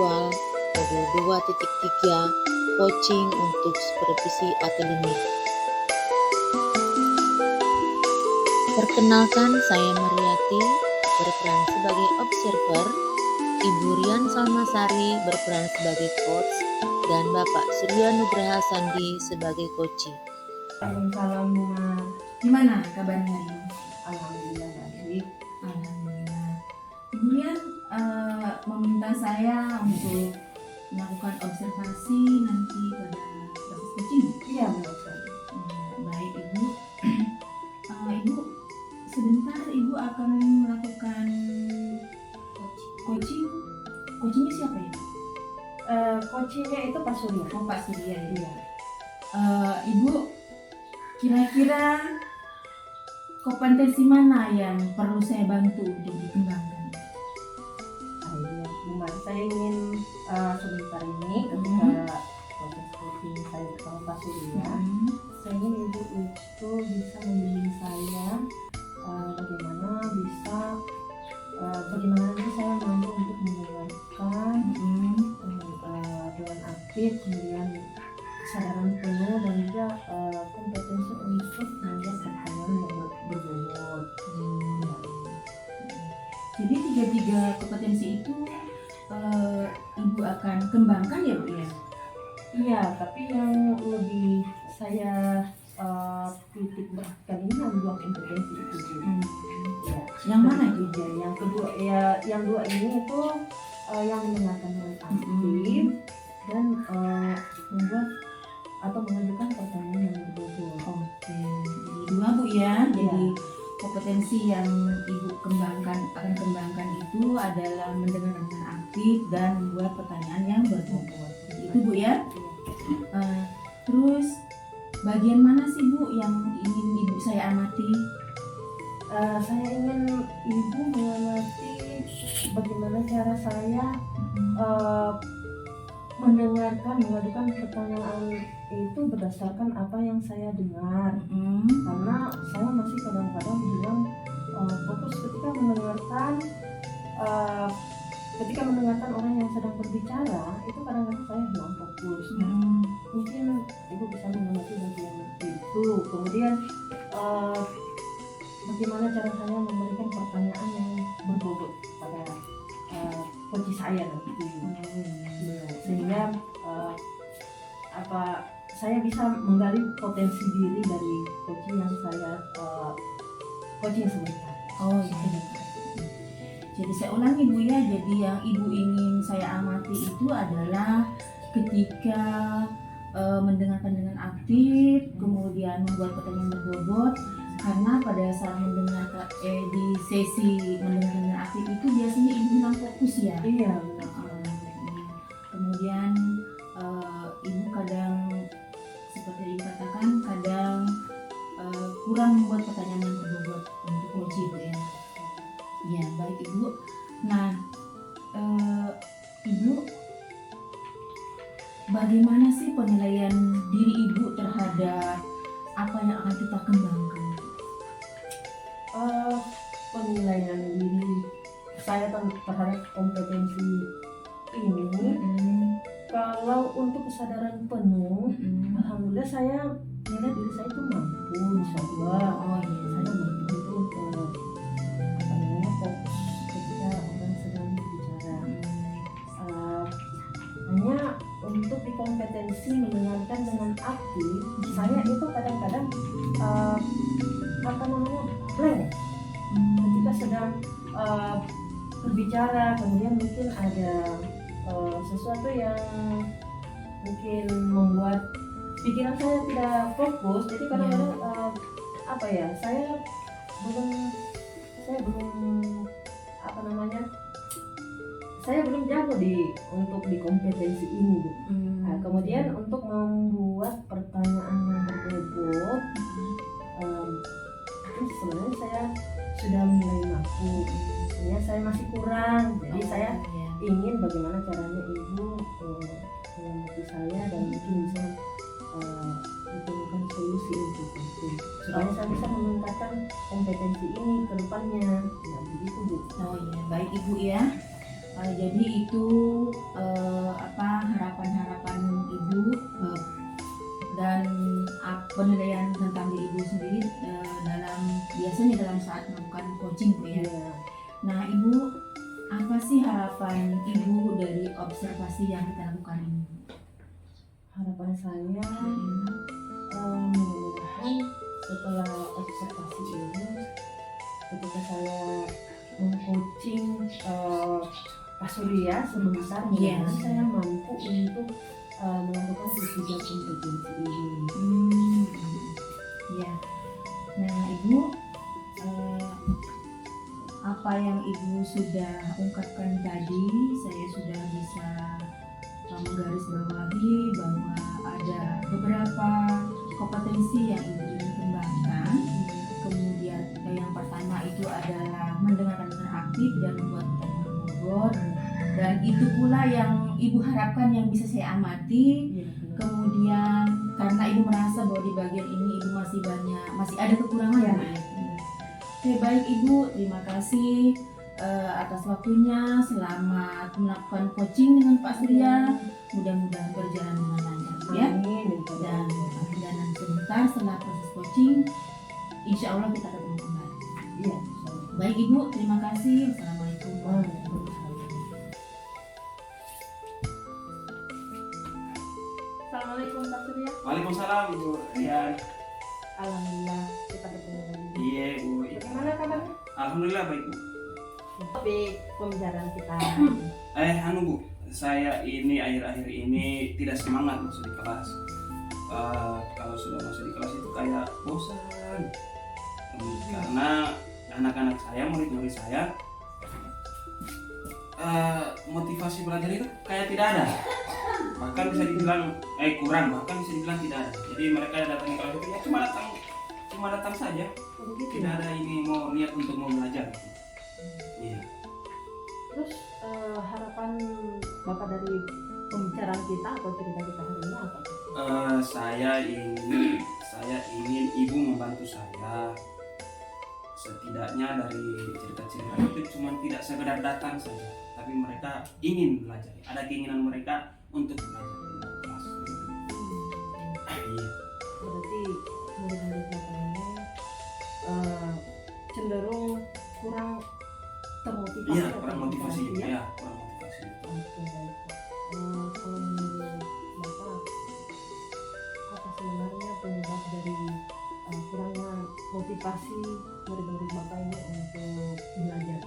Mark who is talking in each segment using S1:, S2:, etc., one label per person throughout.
S1: virtual kode 2.3 coaching untuk supervisi akademik. Perkenalkan, saya Mariati berperan sebagai observer, Ibu Rian Salmasari berperan sebagai coach, dan Bapak Surya Nugraha Sandi sebagai coaching.
S2: Salam Bunga.
S3: Gimana kabarnya ini?
S2: Alhamdulillah baik.
S3: Alhamdulillah. Ibu Rian meminta saya untuk melakukan observasi nanti pada proses coaching.
S2: Iya benar sekali.
S3: Baik Ibu. Ibu sebentar Ibu akan melakukan coaching. Coachingnya siapa ya?
S2: Coachingnya itu Pak Surya.
S3: Oh, Pak Surya.
S2: Iya.
S3: Ibu kira-kira kompetensi mana yang perlu saya bantu untuk dikembangkan?
S2: Iya, Bunga. Saya ingin sebentar ini ketika proses coaching saya bersama Pak Surya, saya ingin Ibu itu bisa membimbing saya bagaimana nanti saya mampu untuk mendengarkan dengan aktif, kemudian kesadaran penuh dan juga kompetensi untuk menjawab pertanyaan yang berbobot.
S3: Jadi tiga kompetensi itu Ibu akan kembangkan ya Bu ya?
S2: Iya, tapi yang lebih saya titik beratkan ini yang dua kompetensi itu. Ya.
S3: Yang mana itu?
S2: Ya, yang kedua yang dua ini itu yang mendengarkan dengan aktif dan membuat atau mengajukan pertanyaan yang berbobot.
S3: Oke, jadi dua Bu ya. Jadi kompetensi yang Ibu akan kembangkan itu adalah mendengar dengan aktif dan membuat pertanyaan yang berbobot. Itu Bu ya. Terus bagian mana sih Bu yang ingin Ibu saya amati?
S2: Saya ingin Ibu mengamati bagaimana cara saya mengajukan pertanyaan itu berdasarkan apa yang saya dengar. Karena saya masih kadang-kadang bilang fokus ketika mendengarkan orang yang sedang berbicara, itu kadang-kadang saya belum fokus. Mungkin Ibu bisa mengamati bagian itu. Kemudian bagaimana cara saya memberikan pertanyaan yang berbobot pada coach saya nanti. Sehingga saya bisa menggali potensi diri dari coaching yang saya coaching sebentar.
S3: Oh iya. Jadi saya ulangi Bu ya. Jadi yang Ibu ingin saya amati itu adalah ketika mendengarkan dengan aktif, kemudian membuat pertanyaan berbobot. Karena pada saat mendengarkan di sesi mendengarkan dengan aktif itu biasanya Ibu hilang fokus ya.
S2: Iya benar.
S3: Kemudian Ibu kadang seperti Ibu katakan kadang kurang membuat pertanyaan yang berbobot untuk coaching ya. Ya baik Ibu. Nah Ibu, bagaimana sih penilaian diri Ibu terhadap apa yang akan kita kembangkan?
S2: Penilaian diri saya terhadap kompetensi ini, kalau untuk kesadaran penuh, alhamdulillah saya nilai diri saya itu mampu, insyaallah. Saya mampu untuk fokus ketika orang sedang berbicara. Hanya untuk di kompetensi mendengarkan dengan aktif, saya itu kadang-kadang blank ketika sedang berbicara, kemudian mungkin ada sesuatu yang mungkin membuat pikiran saya tidak fokus. Jadi kadang-kadang saya belum jago untuk di kompetensi ini Bu. Kemudian untuk membuat pertanyaan yang berbobot, sebenarnya saya sudah mulai mampu. Ya, saya masih kurang. Jadi saya ingin bagaimana caranya Ibu mengerti saya dan mungkin bisa ditemukan solusi untuk itu supaya saya bisa meningkatkan kompetensi ini ke depannya. Ya begitu Bu.
S3: Oh iya, baik Ibu ya. Jadi itu harapan-harapan ibu dan penilaian tentang diri ibu sendiri biasanya dalam saat melakukan coaching Bu ya.
S2: Iya.
S3: Nah ibu, apa sih harapan ibu dari observasi yang kita lakukan ini?
S2: Harapan saya mudah-mudahan setelah observasi ini, ketika saya meng-coaching Pak Surya sebesar
S3: Iya.
S2: mudah-mudahan saya mampu untuk melakukan ketiga kompetensi ini.
S3: Ya. Nah ibu, apa yang ibu sudah ungkapkan tadi, saya sudah bisa menggarisbawahi bahwa ada beberapa kompetensi yang ibu ingin kembangkan. Kemudian yang pertama itu adalah mendengarkan dengan aktif dan membuat pertanyaan bobot, dan itu pula yang ibu harapkan yang bisa saya amati.
S2: Iya, benar.
S3: Kemudian karena ibu merasa bahwa di bagian ini ibu masih ada kekurangan
S2: Iya.
S3: Bu, ya. Oke, baik ibu, terima kasih atas waktunya. Selamat melakukan coaching dengan Pak Surya. Mudah-mudahan berjalan dengan lancar ya.
S2: Amin.
S3: Dan nanti sebentar setelah proses coaching, insya Allah kita ketemu kembali.
S2: Iya.
S3: Baik ibu, terima kasih. Assalamualaikum.
S2: Assalamualaikum Pak Surya.
S4: Waalaikumsalam Ibu Rian.
S2: Alhamdulillah kita ketemu lagi.
S4: Iya Bu.
S2: Bagaimana kabarnya?
S4: Alhamdulillah baik Bu.
S2: Tapi pembicaraan kita
S4: Anu Bu, saya ini akhir-akhir ini tidak semangat masuk di kelas. Kalau sudah masuk di kelas itu kayak bosan. Karena anak-anak saya, murid-murid saya, motivasi belajar itu kayak tidak ada. Bahkan bisa dibilang kurang, bahkan bisa dibilang tidak ada. Jadi mereka datang ke kelas itu ya cuma datang saja. Tidak ada ini mau niat untuk mau belajar. Iya.
S2: Terus harapan Bapak dari pembicaraan kita atau cerita kita hari ini apa?
S4: Saya ingin ibu membantu saya. Setidaknya dari cerita-cerita itu cuma tidak sekedar datang saja, tapi mereka ingin belajar. Ada keinginan mereka untuk belajar di dalam kelas. Iya.
S2: Berarti murid-murid Bapak ini cenderung kurang termotivasi.
S4: Iya,
S2: atau
S4: kurang motivasi.
S2: ya?
S4: Ya, kurang motivasi.
S2: Oke, baik Pak. Kalau menurut Bapak, apa sebenarnya penyebab dari kurangnya motivasi murid-murid Bapak ini untuk belajar?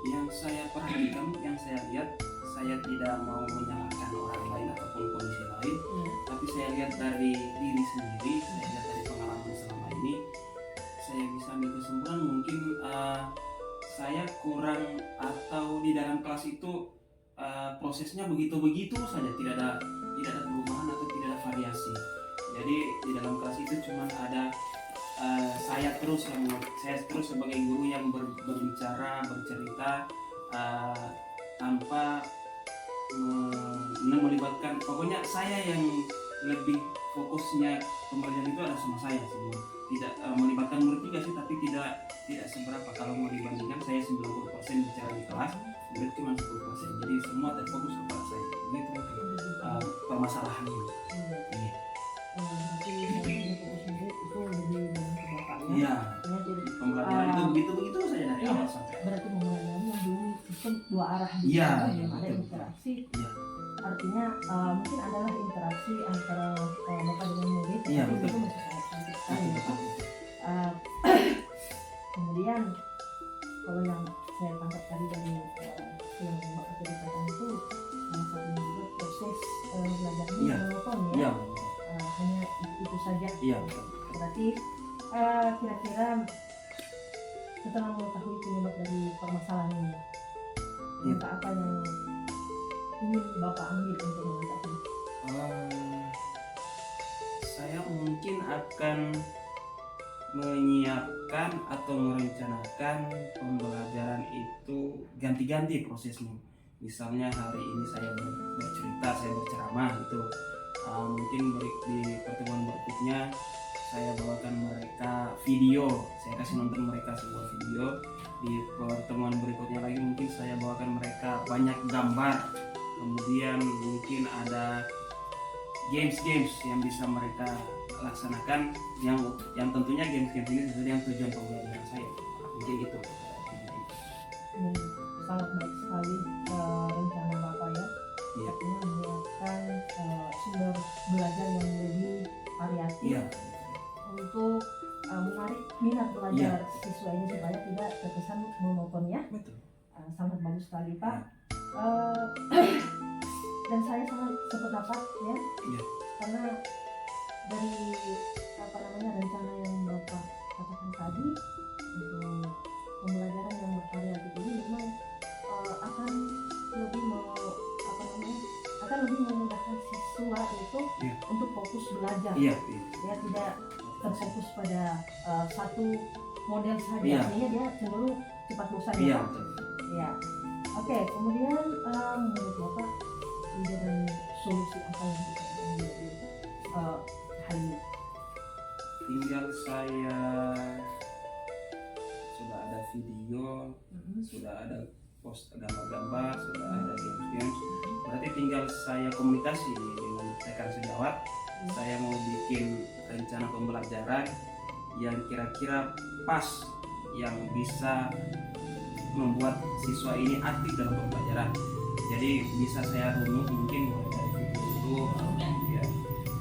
S4: Yang saya perhatikan, yang saya lihat, saya tidak mau menyalahkan orang lain ataupun kondisi lain,
S2: Ya.
S4: tapi saya lihat dari diri sendiri, saya lihat dari pengalaman selama ini, saya bisa ambil kesimpulan mungkin saya kurang, atau di dalam kelas itu prosesnya begitu-begitu saja, tidak ada perubahan atau tidak ada variasi. Jadi di dalam kelas itu cuma ada saya terus sebagai guru yang berbicara, bercerita tanpa melibatkan, pokoknya saya yang lebih fokusnya pembelajaran itu ada sama saya semua, tidak melibatkan murid juga sih, tapi tidak seberapa. Kalau mau dibandingkan, saya 90% bicara di kelas, murid cuma 10%, jadi semua terfokus kepada saya. Begitu permasalahannya. Iya.
S2: Berarti saya fokus murid itu lebih banyak ke Bapak ya?
S4: Iya.
S2: Artinya jadi
S4: Pembelajaran itu begitu saja dari
S2: iya.
S4: awal sampai akhir.
S2: berarti pembelajarannya dulu sistem dua arah gitu,
S4: Iya,
S2: ya,
S4: iya,
S2: belum ada
S4: betul.
S2: interaksi.
S4: Iya.
S2: Artinya mungkin adalah interaksi antara Bapak dengan murid,
S4: Iya,
S2: tapi
S4: betul.
S2: itu masih sangat sedikit sekali ya, Pak.
S4: Betul.
S2: Kemudian kalau yang saya tangkap tadi dari yang Bapak ceritakan itu salah satunya juga proses belajarnya
S4: Iya.
S2: monoton ya.
S4: Iya.
S2: Hanya itu saja.
S4: Iya.
S2: Berarti kira-kira setelah mengetahui penyebab dari permasalahan ini,
S4: Iya.
S2: langkah apa yang ingin Bapak ambil untuk mengatasi?
S4: Saya mungkin akan menyiapkan atau merencanakan pembelajaran itu ganti-ganti prosesnya. Misalnya hari ini saya bercerita, saya berceramah gitu. Mungkin di pertemuan berikutnya saya bawakan mereka video, saya saya kasih nonton mereka sebuah video. Di pertemuan berikutnya lagi mungkin saya bawakan mereka banyak gambar, kemudian mungkin ada games-games yang bisa mereka laksanakan, yang tentunya games-games ini sesuai dengan tujuan pembelajaran saya. Mungkin itu.
S2: Sangat baik sekali rencana Bapak ya.
S4: Iya.
S2: Artinya menyiapkan sumber belajar yang lebih variatif
S4: Iya.
S2: untuk menarik minat belajar siswa ini supaya tidak terkesan monoton ya.
S4: Betul.
S2: Sangat bagus sekali Pak. Dan saya sangat sependapat ya.
S4: Iya.
S2: Karena dari rencana yang Bapak katakan tadi untuk pembelajaran yang bervariatif ini memang akan lebih akan lebih memudahkan siswa itu
S4: Iya.
S2: untuk fokus belajar.
S4: Iya.
S2: Ya tidak terfokus pada satu model saja.
S4: Iya.
S2: Artinya dia cenderung cepat bosan
S4: Iya.
S2: ya. Pak?
S4: Betul.
S2: Ya. Oke, kemudian menurut Bapak ide dan solusi apa yang bisa menjadi hal ini?
S4: Tinggal saya sudah ada video, sudah ada post gambar-gambar, sudah ada games-games. Berarti tinggal saya komunikasi dengan rekan sejawat. Saya mau bikin rencana pembelajaran yang kira-kira pas, yang bisa membuat siswa ini aktif dalam pembelajaran. Jadi bisa saya runut mungkin mulai dari video dulu, ya,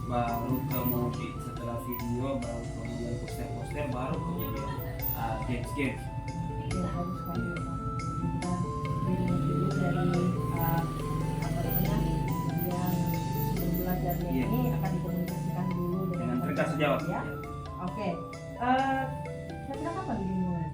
S4: baru kemudian setelah video, baru kemudian poster-poster, baru kemudian games-games.
S2: Ya harus sekali Pak. Kita dirunut dulu dari yang sebelum belajarnya
S4: Iya.
S2: ini akan dikomunikasikan dulu
S4: Dengan rekan sejawat.
S2: ya. Oke. Kira-kira kapan dimulai?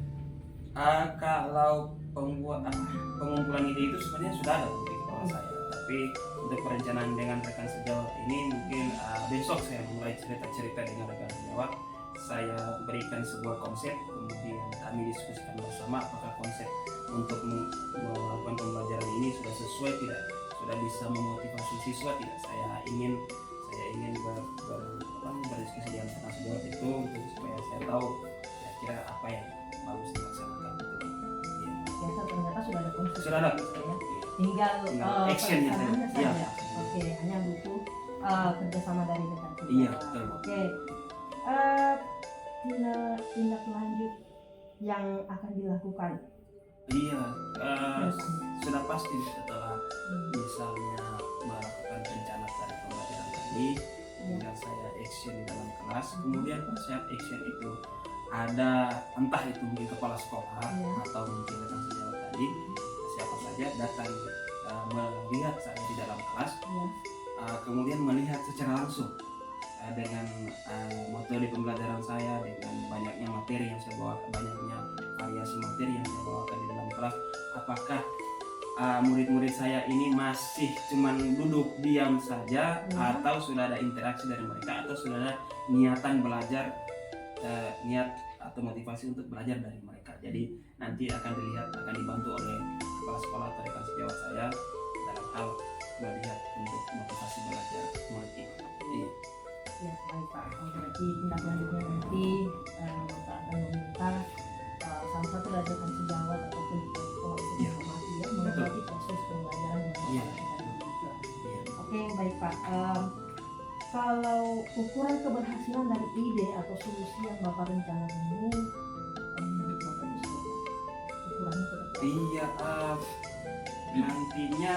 S4: Kalau pengumpulan ide itu sebenarnya sudah ada di kepala saya, tapi untuk perencanaan dengan rekan sejawat ini mungkin besok saya mulai cerita-cerita dengan rekan sejawat. Saya berikan sebuah konsep, kemudian kami diskusikan bersama apakah konsep untuk melakukan pembelajaran ini sudah sesuai tidak, sudah bisa memotivasi siswa tidak. Saya ingin berdiskusi dengan rekan sejawat itu untuk supaya saya tahu kira-kira apa yang bagus dilaksanakan.
S2: Ya, ternyata sudah ada konsep.
S4: Sudah ada.
S2: Ya. Tinggal
S4: actionnya
S2: pelaksanaannya
S4: saja.
S2: saja. Oke, hanya butuh kerjasama dari rekan sejawat.
S4: Iya, betul.
S2: Oke. Tindak lanjut yang akan dilakukan.
S4: Iya,
S2: Terus,
S4: sudah pasti setelah misalnya melakukan rencana dari pembelajaran tadi, tinggal saya action dalam kelas. Kemudian pada saat action itu ada entah itu mungkin kepala sekolah atau mungkin rekan sejawat tadi, siapa saja datang melihat saya di dalam kelas, kemudian melihat secara langsung dengan metode pembelajaran saya, dengan banyaknya materi yang saya bawa, banyaknya variasi materi yang saya bawakan di dalam kelas, apakah murid-murid saya ini masih cuman duduk diam saja atau sudah ada interaksi dari mereka, atau sudah ada niatan belajar, niat atau motivasi untuk belajar dari mereka. Jadi nanti akan dilihat, akan dibantu oleh kepala sekolah atau rekan sejawat saya dalam hal melihat untuk motivasi belajar murid ini.
S2: Ya, baik Pak. Berarti tindak lanjutnya nanti Bapak akan meminta salah satu dari rekan sejawat ataupun kalau bisa mengamati ya, mengamati proses pembelajaran yang dilakukan. Oke, baik Pak. Kalau ukuran keberhasilan dari ide atau solusi yang Bapak rencanakan ini, menurut Bapak itu seperti apa? Ukurannya seperti apa?
S4: Iya, nantinya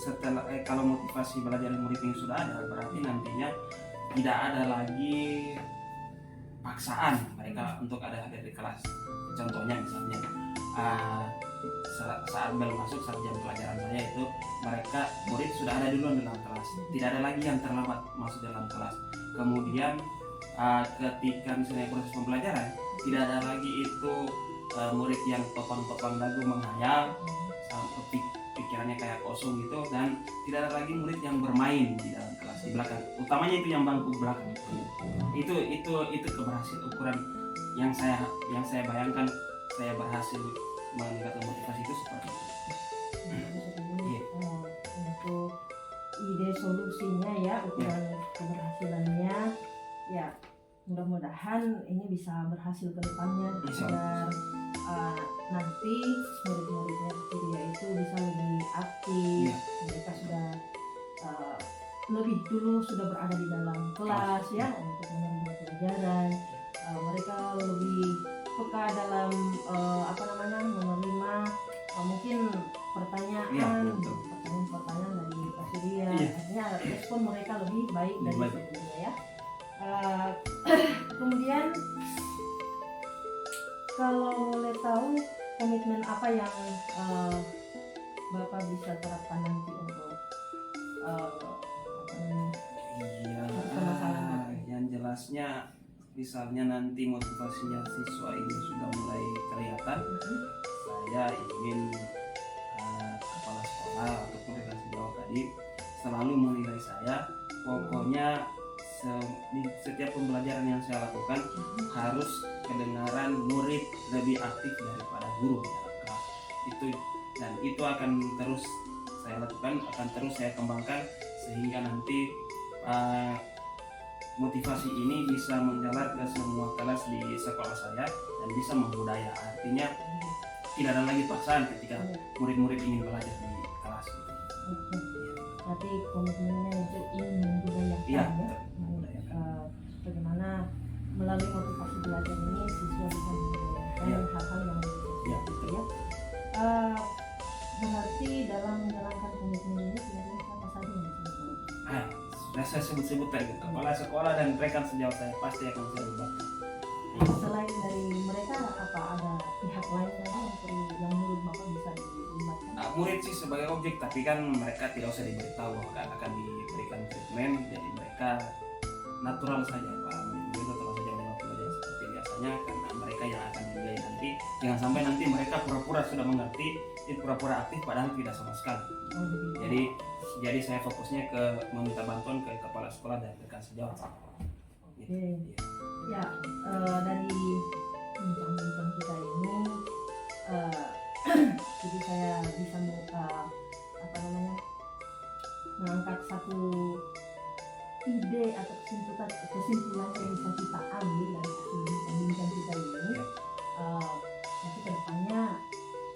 S4: setelah kalau motivasi belajar murid ini sudah ada, berarti nantinya tidak ada lagi paksaan mereka untuk ada hadir di kelas. Contohnya misalnya saat belum masuk saat jam pelajaran saya itu, mereka murid sudah ada duluan dalam kelas, tidak ada lagi yang terlambat masuk dalam kelas. Kemudian ketika misalnya proses pembelajaran, tidak ada lagi itu murid yang topang-topang lagu menghayal sampai pikirannya kayak kosong gitu, dan tidak ada lagi murid yang bermain di dalam kelas di belakang, utamanya itu yang bangku belakang. Itu keberhasilan ukuran yang saya bayangkan saya berhasil meningkatkan motivasi itu seperti itu.
S2: Untuk ide solusinya ya, ukuran keberhasilannya ya, mudah-mudahan ini bisa berhasil ke depannya
S4: Insya
S2: agar nanti murid-muridnya Surya itu bisa lebih aktif.
S4: Iya.
S2: Mereka sudah lebih dulu sudah berada di dalam kelas ya untuk menerima pelajaran. Mereka lebih peka dalam menerima mungkin pertanyaan
S4: Iya, betul.
S2: pertanyaan dari Pak Surya.
S4: Iya.
S2: Artinya respon mereka lebih baik dari
S4: Baik.
S2: sebelumnya ya. Kemudian kalau boleh tahu komitmen apa yang Bapak bisa terapkan nanti untuk
S4: Iya,
S2: permasalahan?
S4: yang jelasnya misalnya nanti motivasinya siswa ini sudah mulai kelihatan, saya ingin kepala sekolah ataupun rekan sejawat tadi selalu menilai saya. Pokoknya di setiap pembelajaran yang saya lakukan harus kedengaran murid lebih aktif daripada guru di dalam kelas. Itu akan terus saya lakukan, akan terus saya kembangkan sehingga nanti motivasi ini bisa menjalar ke semua kelas di sekolah saya dan bisa membudaya. Artinya tidak ada lagi paksaan ketika murid-murid ingin belajar di kelas.
S2: Oke. Berarti komitmennya itu ingin membudayakan
S4: Iya,
S2: ya. Bagaimana melalui motivasi belajar ini siswa bisa membudayakan
S4: Iya.
S2: hal-hal yang
S4: Iya,
S2: gitu ya. Berarti dalam menjalankan komitmen ini kira-kira siapa saja yang bisa dibantu?
S4: Sudah saya sebut-sebut tadi, kepala sekolah dan rekan sejawat saya pasti akan saya libatkan.
S2: Selain dari mereka apa ada pihak lain lagi yang menurut Bapak bisa dilibatkan?
S4: Murid sih sebagai objek, tapi kan mereka tidak usah diberitahu akan diberikan treatment, jadi mereka natural saja Pak. Murid natural saja melakukan belajar seperti biasanya karena mereka yang akan dinilai nanti. Jangan sampai nanti mereka pura-pura sudah mengerti, pura-pura aktif padahal tidak sama sekali.
S2: Oh, begitu.
S4: Jadi saya fokusnya ke meminta bantuan ke kepala sekolah dan rekan sejawat.
S2: Oke. Ya, dari bincang-bincang kita ini, jadi saya bisa mengangkat satu ide atau kesimpulan yang bisa kita ambil dari hasil bincang-bincang kita ini. Nanti kedepannya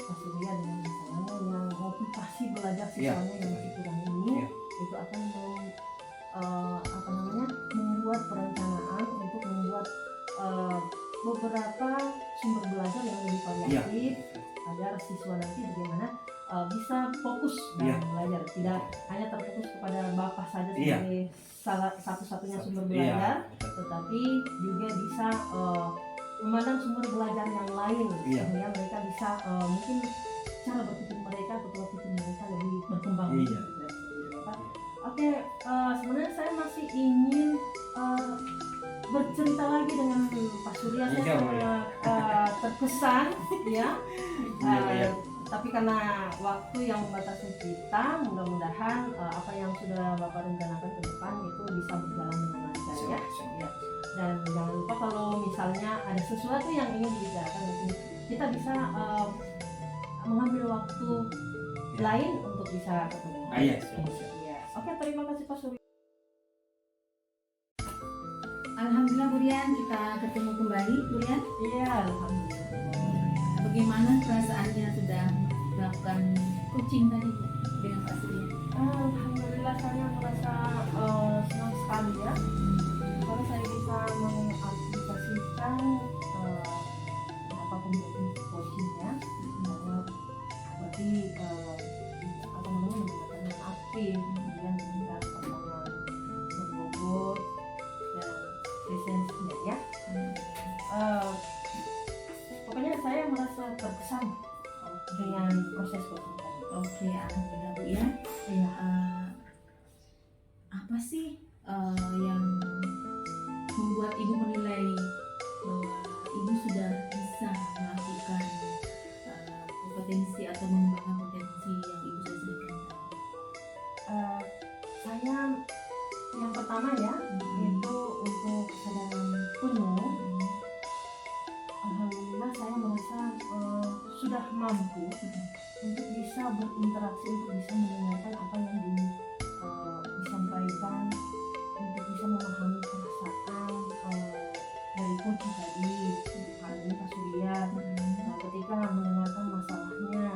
S2: Pak Surya dengan misalnya yang motivasi belajar siswanya yang masih kurang ini, itu akan membuat perencanaan untuk membuat beberapa sumber belajar yang lebih variatif agar siswa nanti bagaimana bisa fokus dalam belajar, tidak hanya terfokus kepada Bapak saja sebagai satu-satunya sumber belajar, tetapi juga bisa memandang sumber belajar yang lain sehingga mereka bisa mungkin cara berpikir mereka atau pola pikir mereka lebih berkembang. Oke, sebenarnya saya masih ingin bercerita lagi dengan Pak Surya. Saya sangat terkesan ya. Tapi karena waktu yang membatasi kita, mudah-mudahan apa yang sudah Bapak rencanakan ke depan itu bisa berjalan dengan lancar ya. Dan jangan lupa kalau misalnya ada sesuatu yang ingin dibicarakan, mungkin kita bisa mengambil waktu lain untuk bisa ketemu. Oke, terima kasih Pak Surya.
S3: Alhamdulillah Bu Rian, kita ketemu kembali Bu Rian.
S2: Iya, alhamdulillah.
S3: Bagaimana perasaannya sudah melakukan coaching tadi Bu dengan Pak Surya?
S2: Alhamdulillah saya merasa senang sekali ya, karena saya bisa mengaplikasikan apa pemberian coachingnya, berarti menggunakan yang aktif, kemudian menggunakan pertemuan berbobot dan presensinya ya. Pokoknya saya merasa terkesan dengan proses coaching tadi.
S3: Oke, alhamdulillah Bu ya.
S2: Iya.
S3: Apa sih yang membuat Ibu menilai bahwa Ibu sudah bisa melakukan kompetensi atau mengembangkan potensi yang Ibu sudah sebutkan?
S2: Saya yang pertama ya, itu untuk kesadaran penuh. Alhamdulillah saya merasa sudah mampu untuk bisa berinteraksi, untuk bisa mendengarkan apa yang disampaikan, untuk bisa memahami perasaan coach tadi, hal ini Pak Surya. Nah, ketika mendengarkan masalahnya, ya,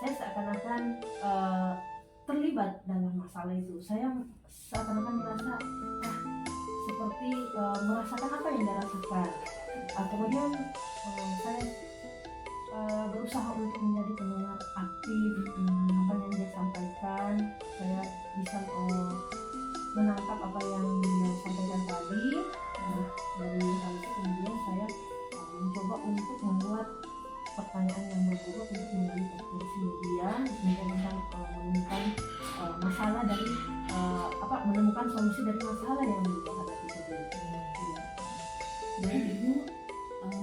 S2: saya seakan-akan terlibat dalam masalah itu. Saya seakan-akan merasa seperti merasakan apa yang dia rasakan. Kemudian saya berusaha untuk menjadi pendengar aktif apa yang dia sampaikan. Saya bisa menangkap apa yang dia sampaikan tadi. Dari hal itu kemudian saya mencoba untuk membuat pertanyaan yang berbobot untuk menggali potensi dia, kemudian menemukan masalah dari menemukan solusi dari masalah yang dia hadapi tadi.
S3: Baik Ibu,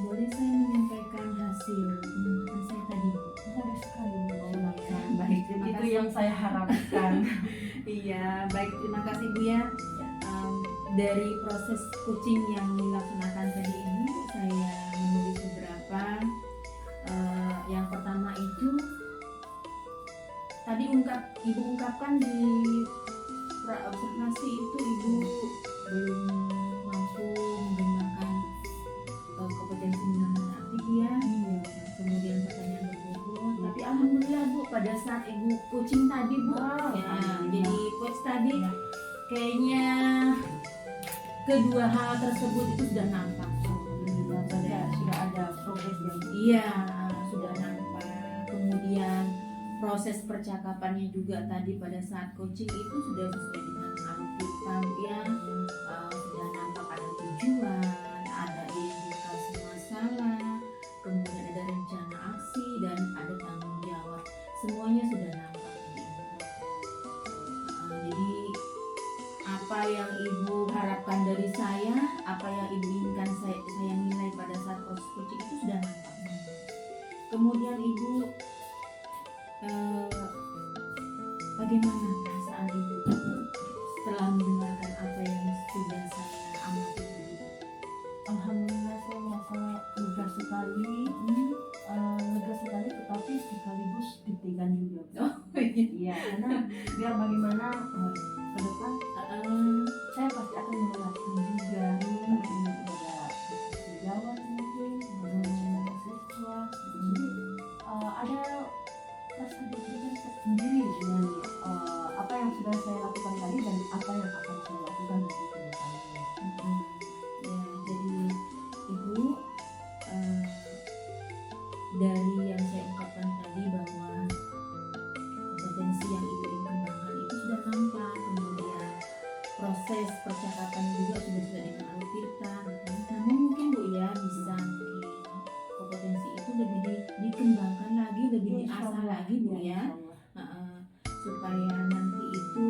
S3: boleh saya menyampaikan hasil pengamatan saya tadi?
S2: Boleh sekali.
S3: Silakan. Baik, terima
S2: Itu
S3: kasih.
S2: yang saya harapkan.
S3: Iya, baik, terima kasih Bu ya. Dari proses coaching yang dilaksanakan tadi Ibu, saya menulis beberapa. Yang pertama itu tadi Ibu ungkapkan di observasi itu Ibu belum mampu menggunakan kompetensi mendengar aktif ya. Kemudian pertanyaan berbobot. Tapi alhamdulillah Bu, pada saat Ibu coaching tadi Bu, jadi coach tadi kayaknya kedua hal tersebut itu sudah nampak.
S2: Sudah ada progres yang
S3: Iya, sudah nampak. Kemudian proses percakapannya juga tadi pada saat coaching itu sudah sesuai dengan alkitab ya. Sudah nampak ada tujuan, ada identifikasi masalah, kemudian ada rencana aksi dan ada tanggung jawab. Semuanya sudah nampak. Jadi apa yang Ibu harapkan dari saya, apa yang Ibu inginkan saya nilai pada saat proses coaching itu sudah nampak. Kemudian Ibu, bagaimana perasaan Ibu setelah mendengarkan apa yang sudah saya amati tadi?
S2: alhamdulillah saya merasa lega sekali, tetapi sekaligus deg-degan juga. Iya, karena biar bagaimana ke depan saya pasti akan menerapkan juga kepada sejawat mungkin kepada siswa. Jadi ada rasa deg-degan sendiri dengan apa yang sudah saya lakukan tadi dan apa yang akan saya lakukan nanti ke depannya.
S3: Ya, jadi Ibu, dari yang saya ungkapkan tadi bahwa kompetensi yang Ibu ingin kembangkan itu sudah nampak, kemudian proses percakapan juga sudah dengan alkitab. Namun mungkin Bu ya bisa mungkin kompetensi itu lebih dikembangkan lagi, lebih diasah lagi Bu ya. Supaya nanti itu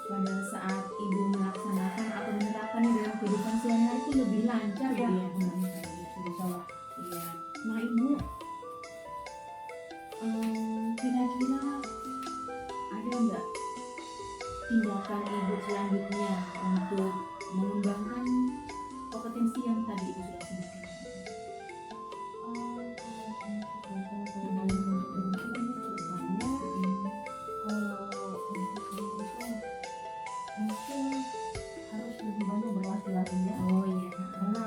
S3: pada saat Ibu melaksanakan atau menerapkan dalam kehidupan sehari-hari itu lebih lancar
S2: Ya.
S3: Bu ya.
S2: Insyaallah.
S3: Iya. Nah Ibu, kira-kira ada nggak tindakan Ibu selanjutnya untuk mengembangkan kompetensi yang tadi Ibu sudah sebutkan?
S2: Mungkin harus lebih banyak berlatih ya,
S3: Oh iya.
S2: karena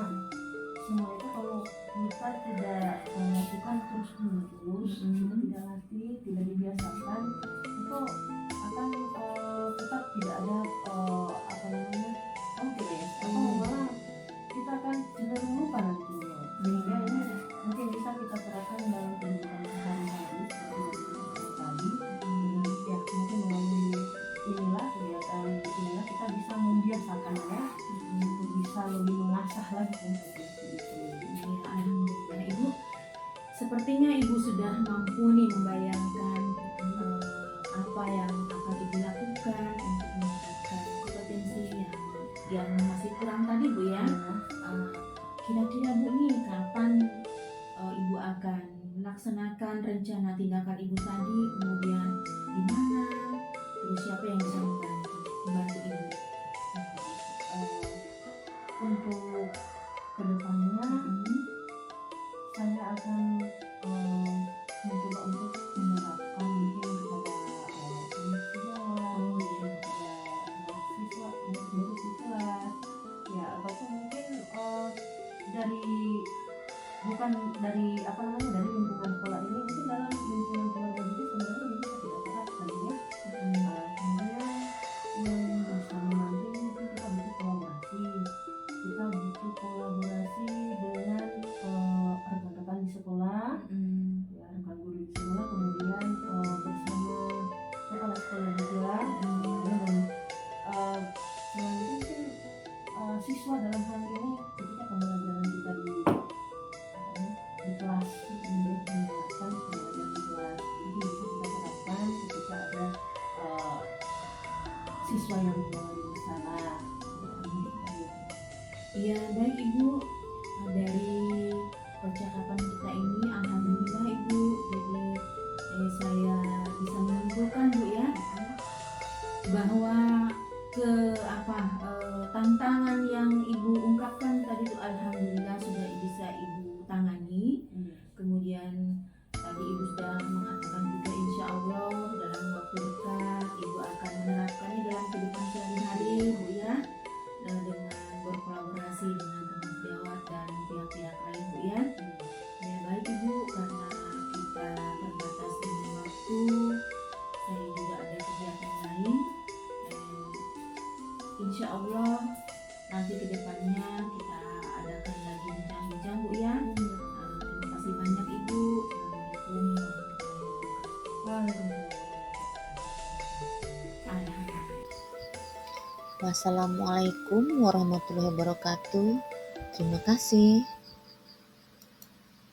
S2: semua itu kalau kita tidak melakukan terus menerus, kita tidak latih, tidak dibiasakan, itu akan tetap tidak ada progres atau malah kita akan cenderung lupa nantinya. Sehingga ini mungkin bisa kita terapkan dalam kehidupan sehari-hari seperti tadi. Ya mungkin melalui kegiatan inilah kita bisa membiasakannya untuk bisa lebih mengasah lagi kompetensi itu.
S3: Alhamdulillah Ibu, sepertinya Ibu sudah mampu nih membayangkan apa yang akan Ibu lakukan untuk meningkatkan kompetensi yang masih kurang tadi Bu ya. Kira-kira Bu nih kapan Ibu akan melaksanakan rencana tindakan Ibu tadi, kemudian di mana, terus siapa yang bisa membantu Ibu?
S2: Untuk kedepannya saya akan mencoba untuk menerapkan mungkin kepada sejawat, kepada siswa, murid-murid di kelas, ya ataupun mungkin bukan dari dari lingkungan sekolah ini, mungkin dalam lingkungan keluarga juga sebenarnya ini tidak tepat lagi ya. Sebenarnya yang bisa membantu mungkin kita butuh kolaborasi dengan rekan-rekan di sekolah, ya, rekan guru di sekolah, kemudian bersama kepala sekolah juga, dan mungkin siswa dalam hal ini ketika pembelajaran kita di kelas, menerapkan pembelajaran di kelas itu bisa kita terapkan ketika ada siswa yang mengalami masalah.
S3: Iya, baik Ibu. Dari percakapan kita ini, alhamdulillah Ibu. Jadi saya bisa menyimpulkan Bu ya, bahwa tantangan yang Ibu ungkapkan tadi itu alhamdulillah sudah bisa Ibu tangani. Kemudian tadi Ibu sudah mengatakan juga insya Allah dalam waktu dekat Ibu akan menerapkannya dalam kehidupan sehari-hari Bu ya, dengan berkolaborasi dengan teman sejawat dan pihak-pihak lain Bu ya. Ya baik Ibu, karena kita terbatas dengan waktu, saya juga ada kegiatan lain. Insya Allah nanti kedepannya kita adakan lagi bincang-bincang Bu ya. Terima kasih banyak Ibu.
S1: Wassalamualaikum warahmatullahi wabarakatuh. Terima kasih.